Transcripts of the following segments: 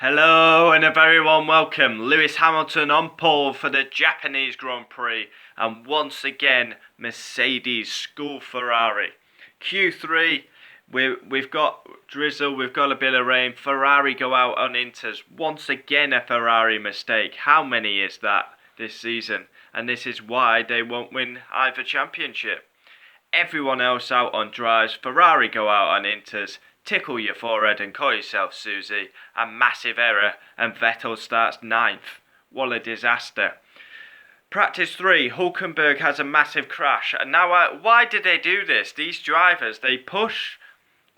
Hello and a very warm welcome. Lewis Hamilton on pole for the Japanese Grand Prix, and once again Mercedes school Ferrari. Q3, we've got drizzle, we've got a bit of rain. Ferrari go out on Inters. Once again a Ferrari mistake. How many is that this season? And this is why they won't win either championship. Everyone else out on dries. Ferrari go out on Inters. Tickle your forehead and call yourself Susie. A massive error, and Vettel starts ninth. What a disaster. Practice 3, Hulkenberg has a massive crash. And now, why did they do this? These drivers, they push,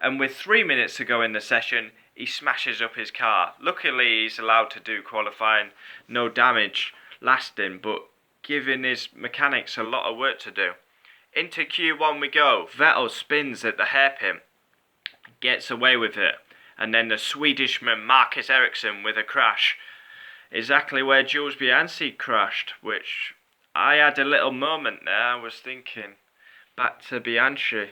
and with 3 minutes to go in the session, he smashes up his car. Luckily, he's allowed to do qualifying, no damage lasting, but giving his mechanics a lot of work to do. Into Q1 we go. Vettel spins at the hairpin, gets away with it, and then the Swedishman Marcus Ericsson with a crash, exactly where Jules Bianchi crashed, which I had a little moment there. I was thinking back to Bianchi.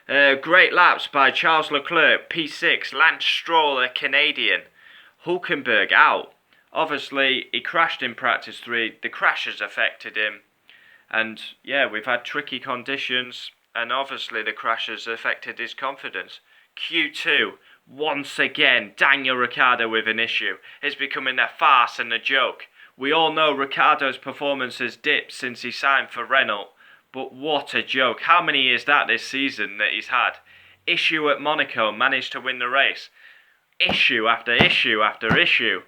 Great laps by Charles Leclerc, P6, Lance Stroll, a Canadian. Hulkenberg out. Obviously he crashed in practice 3, the crash has affected him, and yeah, we've had tricky conditions, and obviously the crash has affected his confidence. Q2, once again, Daniel Ricciardo with an issue. It's becoming a farce and a joke. We all know Ricciardo's performance has dipped since he signed for Renault, but what a joke. How many is that this season that he's had? Issue at Monaco, managed to win the race. Issue after issue after issue.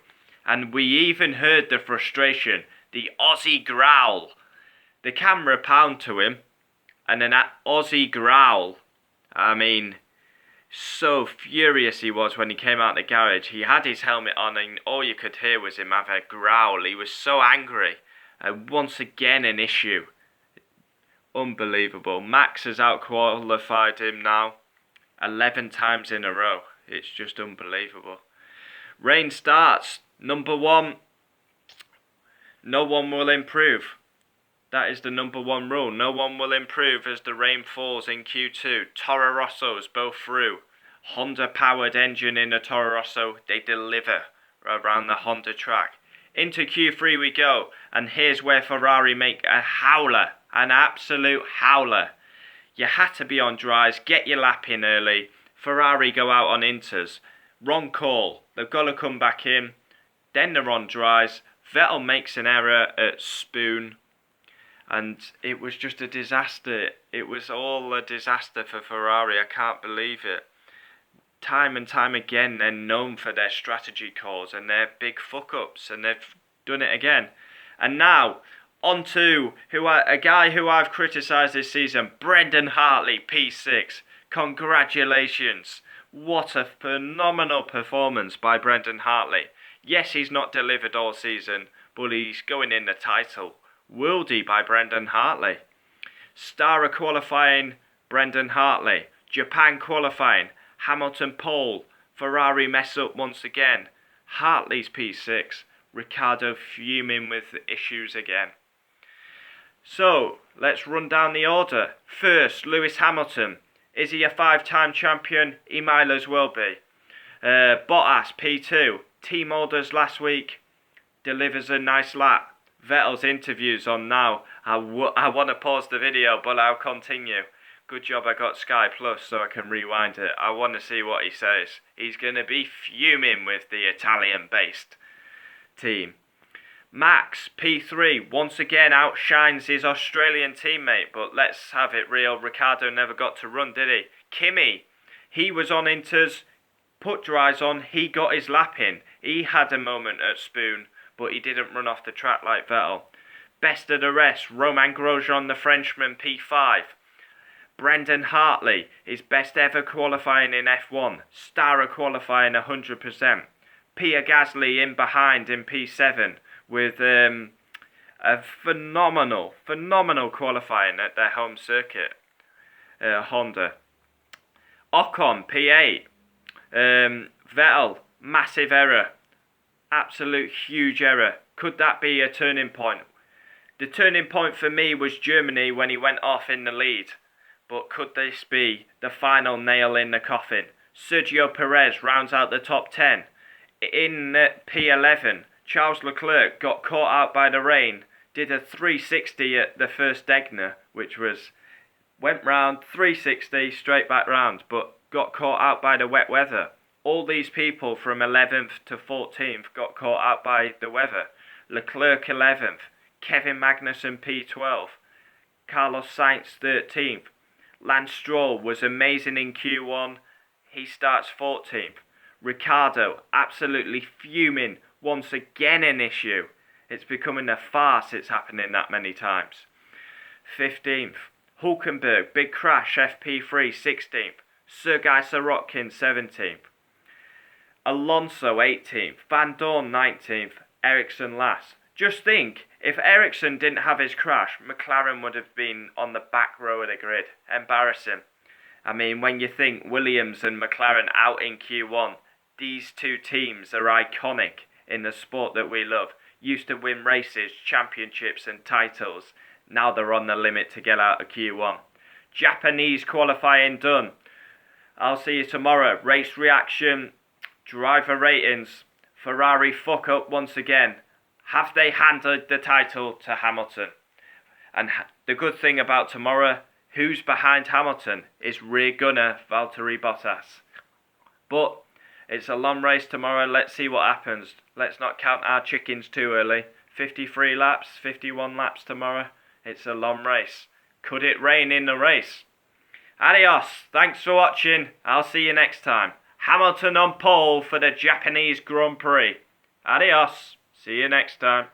And we even heard the frustration, the Aussie growl. The camera pound to him, and then that Aussie growl. I mean, so furious he was when he came out the garage. He had his helmet on and all you could hear was him have a growl. He was so angry. And once again an issue. Unbelievable. Max has outqualified him now 11 times in a row. It's just unbelievable. Rain starts. Number 1. No one will improve. That is the number 1 rule. No one will improve as the rain falls in Q2. Toro Rossos both through. Honda powered engine in the Toro Rosso. They deliver around the Honda track. Into Q3 we go. And here's where Ferrari make a howler. An absolute howler. You had to be on dries. Get your lap in early. Ferrari go out on Inters. Wrong call. They've got to come back in. Then they're on dries. Vettel makes an error at Spoon. And it was just a disaster. It was all a disaster for Ferrari. I can't believe it. Time and time again, they're known for their strategy calls and their big fuck-ups. And they've done it again. And now, on to a guy who I've criticised this season. Brendan Hartley, P6. Congratulations. What a phenomenal performance by Brendan Hartley. Yes, he's not delivered all season, but he's going in the title. Worldy by Brendan Hartley. Star of qualifying, Brendan Hartley. Japan qualifying, Hamilton pole. Ferrari mess up once again. Hartley's P6. Ricciardo fuming with issues again. So, let's run down the order. First, Lewis Hamilton. Is he a 5-time champion? He might as well be. Bottas, P2. Team orders last week. Delivers a nice lap. Vettel's interview's on now. I want to pause the video, but I'll continue. Good job I got Sky Plus so I can rewind it. I want to see what he says. He's going to be fuming with the Italian-based team. Max, P3, once again outshines his Australian teammate, but let's have it real. Ricciardo never got to run, did he? Kimi, he was on Inters, put dries on, he got his lap in. He had a moment at Spoon, but he didn't run off the track like Vettel. Best of the rest, Romain Grosjean, the Frenchman, P5. Brendan Hartley, his best ever qualifying in F1. Star of qualifying 100%. Pierre Gasly in behind in P7 with a phenomenal qualifying at their home circuit, Honda. Ocon, P8. Vettel, massive error. Absolute huge error. Could that be a turning point? The turning point for me was Germany when he went off in the lead. But could this be the final nail in the coffin? Sergio Perez rounds out the top 10. in P11, Charles Leclerc got caught out by the rain, did a 360 at the first Degner, which went round 360 straight back round, but got caught out by the wet weather. All these people from 11th to 14th got caught out by the weather. Leclerc 11th, Kevin Magnussen P12, Carlos Sainz 13th. Lance Stroll was amazing in Q1, he starts 14th. Ricciardo absolutely fuming, once again an issue. It's becoming a farce, it's happening that many times. 15th. Hulkenberg, big crash, FP3, 16th. Sergei Sorokin, 17th. Alonso, 18th. Van Dorn, 19th. Ericsson last. Just think, if Ericsson didn't have his crash, McLaren would have been on the back row of the grid. Embarrassing. I mean, when you think Williams and McLaren out in Q1, these two teams are iconic in the sport that we love. Used to win races, championships and titles. Now they're on the limit to get out of Q1. Japanese qualifying done. I'll see you tomorrow. Race reaction, driver ratings. Ferrari fuck up once again. Have they handed the title to Hamilton? And the good thing about tomorrow, who's behind Hamilton is rear gunner Valtteri Bottas. But it's a long race tomorrow. Let's see what happens. Let's not count our chickens too early. 53 laps, 51 laps tomorrow. It's a long race. Could it rain in the race? Adios. Thanks for watching. I'll see you next time. Hamilton on pole for the Japanese Grand Prix. Adios. See you next time.